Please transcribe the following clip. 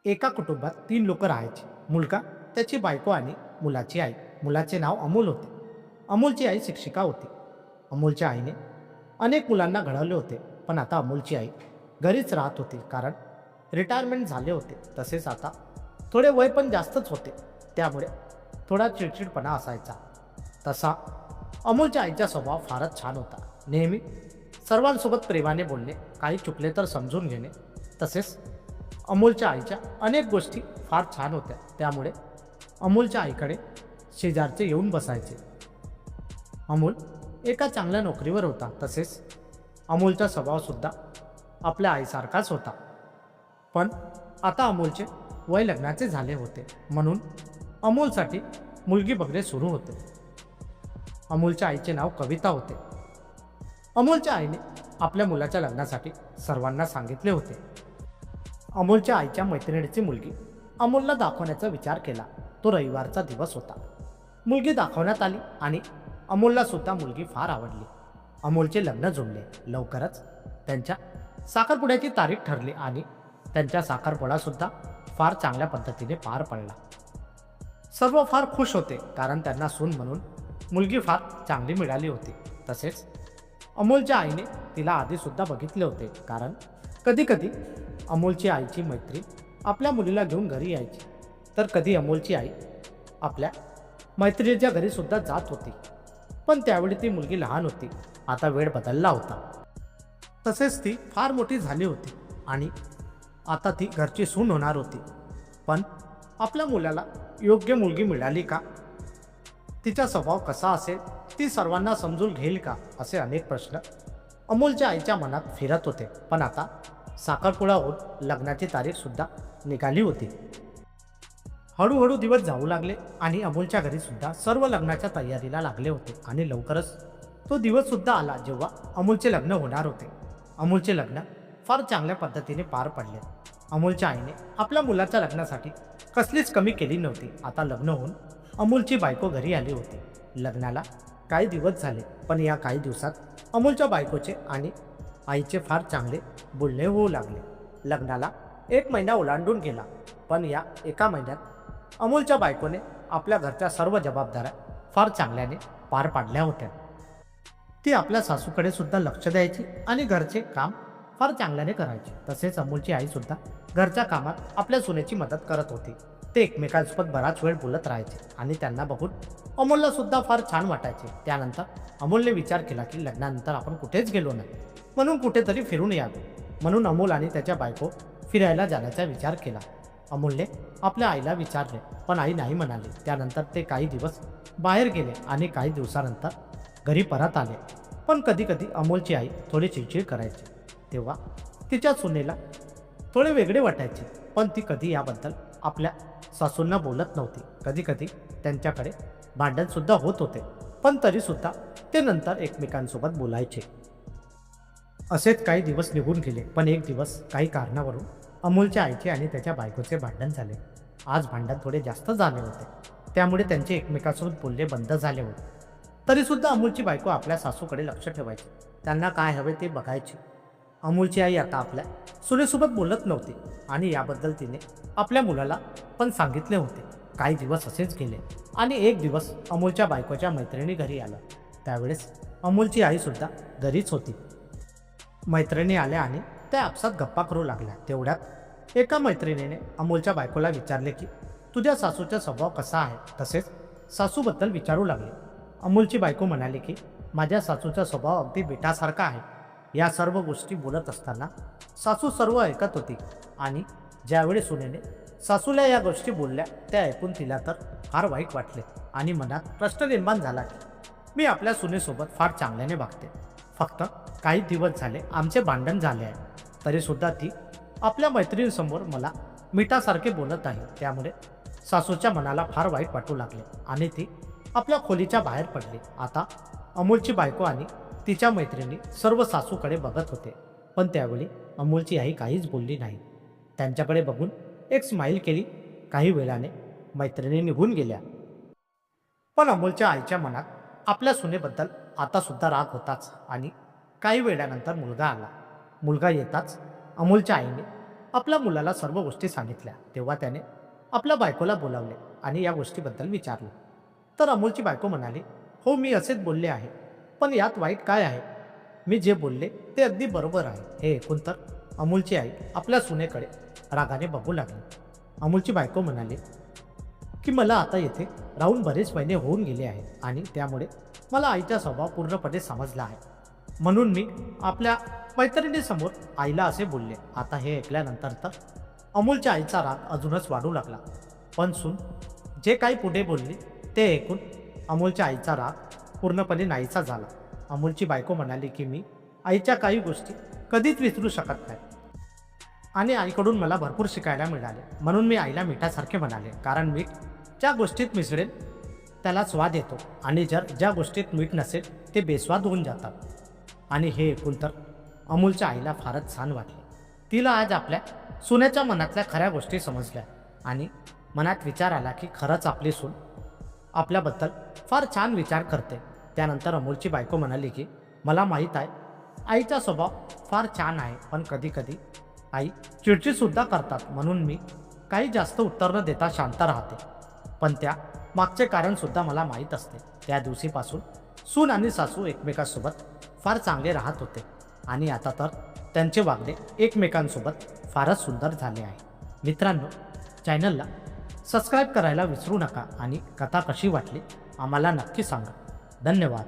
एका कुटुंबात 3 लोक राहायचे. मुलगा, त्याची बायको आणि मुलाची आई. मुलाचे नाव अमोल होते. अमोलची आई शिक्षिका होती. अमोलच्या आईने अनेक मुलांना घडवले होते. पण आता अमोलची आई घरीच राहत होती, कारण रिटायरमेंट झाले होते. तसेच आता थोडे वय पण जास्तच होते, त्यामुळे थोडा चिडचिडपणा असायचा. तसा अमोलच्या आईचा स्वभाव फारच छान होता. नेहमी सर्वांसोबत प्रेमाने बोलणे, काही चुकले तर समजून घेणे. तसेच अमोलच्या आईच्या अनेक गोष्टी फार छान होत्या, त्यामुळे अमोलच्या आईकडे शेजारचे येऊन बसायचे. अमोल एका चांगल्या नोकरीवर होता. तसेच अमोलचा स्वभावसुद्धा आपल्या आईसारखाच होता. पण आता अमोलचे वय लग्नाचे झाले होते, म्हणून अमोलसाठी मुलगी बघणे सुरू होते. अमोलच्या आईचे नाव कविता होते. अमोलच्या आईने आपल्या मुलाच्या लग्नासाठी सर्वांना सांगितले होते. अमोलच्या आईच्या मैत्रिणीची मुलगी अमोलला दाखवण्याचा विचार केला. तो रविवारचा दिवस होता. मुलगी दाखवण्यात आली आणि अमोलला सुद्धा मुलगी फार आवडली. अमोलचे लग्न जुळले. लवकरच त्यांच्या साखरपुड्याची तारीख ठरली आणि त्यांचा साखरपुडा सुद्धा फार चांगल्या पद्धतीने पार पडला. सर्व फार खुश होते, कारण त्यांना सून म्हणून मुलगी फार चांगली मिळाली होती. तसेच अमोलच्या आईने तिला आधीसुद्धा बघितले होते, कारण कधी कधी अमोलची आईची मैत्रीण आपल्या मुलीला घेऊन घरी यायची, तर कधी अमोलची आई आपल्या मैत्रिणीच्या घरीसुद्धा जात होती. पण त्यावेळी ती मुलगी लहान होती. आता वेळ बदलला होता. तसेच ती फार मोठी झाली होती आणि आता ती घरची सून होणार होती. पण आपल्या मुलाला योग्य मुलगी मिळाली का? तिचा स्वभाव कसा असेल? ती सर्वांना समजून घेईल का? असे अनेक प्रश्न अमोलच्या आईच्या मनात फिरत होते. पण आता साखरपुडा होऊन लग्नाची तारीखसुद्धा निघाली होती. हळूहळू दिवस जाऊ लागले आणि अमोलच्या घरी सुद्धा सर्व लग्नाच्या तयारीला लागले होते. आणि लवकरच तो दिवससुद्धा आला जेव्हा अमोलचे लग्न होणार होते. अमोलचे लग्न फार चांगल्या पद्धतीने पार पडले. अमोलच्या आईने आपल्या मुलाच्या लग्नासाठी कसलीच कमी केली नव्हती. आता लग्न होऊन अमोलची बायको घरी आली होती. लग्नाला काही दिवस झाले, पण या काही दिवसात अमोलच्या बायकोचे आणि आईचे फार चांगले बोलणे होऊ लागले. लग्नाला 1 महिना ओलांडून गेला, पण या एका महिन्यात अमोलच्या बायकोने आपल्या घरच्या सर्व जबाबदाऱ्या फार चांगल्याने पार पाडल्या होत्या. ती आपल्या सासूकडे सुद्धा लक्ष द्यायची आणि घरचे काम फार चांगल्याने करायची. तसेच अमोलची आई सुद्धा घरच्या कामात आपल्या सुनेची मदत करत होती. ते एकमेकांसोबत बराच वेळ बोलत राहायचे आणि त्यांना बघून अमोलला सुद्धा फार छान वाटायचे. त्यानंतर अमोलने विचार केला की लग्नानंतर आपण कुठेच गेलो नाही, म्हणून कुठेतरी फिरून यावे. म्हणून अमोल आणि त्याच्या बायको फिरायला जाण्याचा विचार केला. अमोलने आपल्या आईला विचारले, पण आई नाही म्हणाली. त्यानंतर ते काही दिवस बाहेर गेले आणि काही दिवसानंतर घरी परत आले. पण कधी कधी अमोलची आई थोडी चिडचिड करायची, तेव्हा तिच्या सुनेला थोडे वेगळे वाटायचे. पण ती कधी याबद्दल आपल्या सासूंना बोलत नव्हती. कधी कधी त्यांच्याकडे भांडणसुद्धा होत होते, पण तरीसुद्धा ते नंतर एकमेकांसोबत बोलायचे. असेच काही दिवस निघून गेले. पण एक दिवस काही कारणावरून अमोलच्या आईचे आणि त्याच्या बायकोचे भांडण झाले. आज भांडण थोडे जास्त झाले होते, त्यामुळे त्यांचे एकमेकांसोबत बोलणे बंद झाले होते. तरीसुद्धा अमोलची बायको आपल्या सासूकडे लक्ष ठेवायची, त्यांना काय हवे ते बघायची. अमोलची आई आता आपल्या सुनेसोबत बोलत नव्हती आणि याबद्दल तिने आपल्या मुलाला पण सांगितले होते. काही दिवस असेच गेले आणि एक दिवस अमोलच्या बायकोच्या मैत्रिणी घरी आल्या. त्यावेळेस अमोलची आईसुद्धा घरीच होती. मैत्रिणी आल्या आणि त्या आपसात गप्पा करू लागल्या. तेवढ्यात एका मैत्रिणीने अमोलच्या बायकोला विचारले की तुझ्या सासूचा स्वभाव कसा आहे? तसेच सासूबद्दल विचारू लागले. अमोलची बायको म्हणाली की माझ्या सासूचा स्वभाव अगदी बेटासारखा आहे. या सर्व गोष्टी बोलत असताना सासू सर्व ऐकत होती आणि ज्यावेळी सुनेने सासूला या गोष्टी बोलल्या त्या ऐकून तिला तर फार वाईट वाटले आणि मनात प्रश्न निर्माण झाला की मी आपल्या सुनेसोबत फार चांगल्याने वागते. फक्त काही दिवस झाले आमचे भांडण झाले आहे, तरीसुद्धा ती आपल्या मैत्रिणीसमोर मला मिठासारखे बोलत आहे. त्यामुळे सासूच्या मनाला फार वाईट वाटू लागले आणि ती आपल्या खोलीच्या बाहेर पडली. आता अमोलची बायको आणि तिच्या मैत्रिणी सर्व सासूकडे बघत होते, पण त्यावेळी अमोलची आई काहीच बोलली नाही. त्यांच्याकडे बघून एक स्माईल केली. काही वेळाने मैत्रिणी निघून गेल्या. पण अमोलच्या आईच्या मनात आपल्या सुनेबद्दल आता सुद्धा राग होताच. आणि काही वेळानंतर मुलगा आला. मुलगा येताच अमोलच्या आईने आपल्या मुलाला सर्व गोष्टी सांगितल्या तेव्हा त्याने आपल्या बायकोला बोलावले आणि या गोष्टीबद्दल विचारले. तर अमोलची बायको म्हणाली, हो मी असेच बोलले आहे, पण यात वाईट काय आहे? मी जे बोलले ते अगदी बरोबर आहे. हे ऐकून तर अमोलची आई आपल्या सुनेकडे रागाने बघू लागली. अमोलची बायको म्हणाली की मला आता येथे राहून बरेच महिने होऊन गेले आहेत आणि त्यामुळे मला आईचा स्वभाव पूर्णपणे समजला आहे. म्हणून मी आपल्या मैत्रिणीसमोर आईला असे बोलले. आता हे ऐकल्यानंतर तर अमोलच्या आईचा राग अजूनच वाढू लागला. पण सून जे काही पुढे बोलली ते ऐकून अमोलच्या आईचा राग पूर्णपणे नाहीसा झाला. अमोलची बायको म्हणाली की मी आईच्या काही गोष्टी कधीच विसरू शकत नाही आणि आईकडून मला भरपूर शिकायला मिळाले. म्हणून मी आईला मिठासारखे म्हणाले, कारण मीठ ज्या गोष्टीत मिसळेल त्याला स्वाद येतो आणि ज्या गोष्टीत मीठ नसेल ते बेस्वाद होऊन जातात. आणि हे ऐकून तर अमोलच्या आईला फारच छान वाटले. तिला आज आपल्या सुनेच्या मनातल्या खऱ्या गोष्टी समजल्या आणि मनात विचार आला की खरंच आपली सून आपल्याबद्दल फार छान विचार करते. त्यानंतर अमोलची बायको म्हणाली की मला माहीत आहे आईचा स्वभाव फार छान आहे, पण कधीकधी आई चिडचिडसुद्धा करतात. म्हणून मी काही जास्त उत्तर न देता शांत राहते. पण त्या मागचे कारणसुद्धा मला माहीत असते. त्या दिवशीपासून सून आणि सासू एकमेकांसोबत फार चांगले राहत होते आणि आता तर त्यांचे वागणे एकमेकांसोबत फारच सुंदर झाले आहे. मित्रांनो, चॅनलला सबस्क्राईब करायला विसरू नका आणि कथा कशी वाटली आम्हाला नक्की सांगा. धन्यवाद.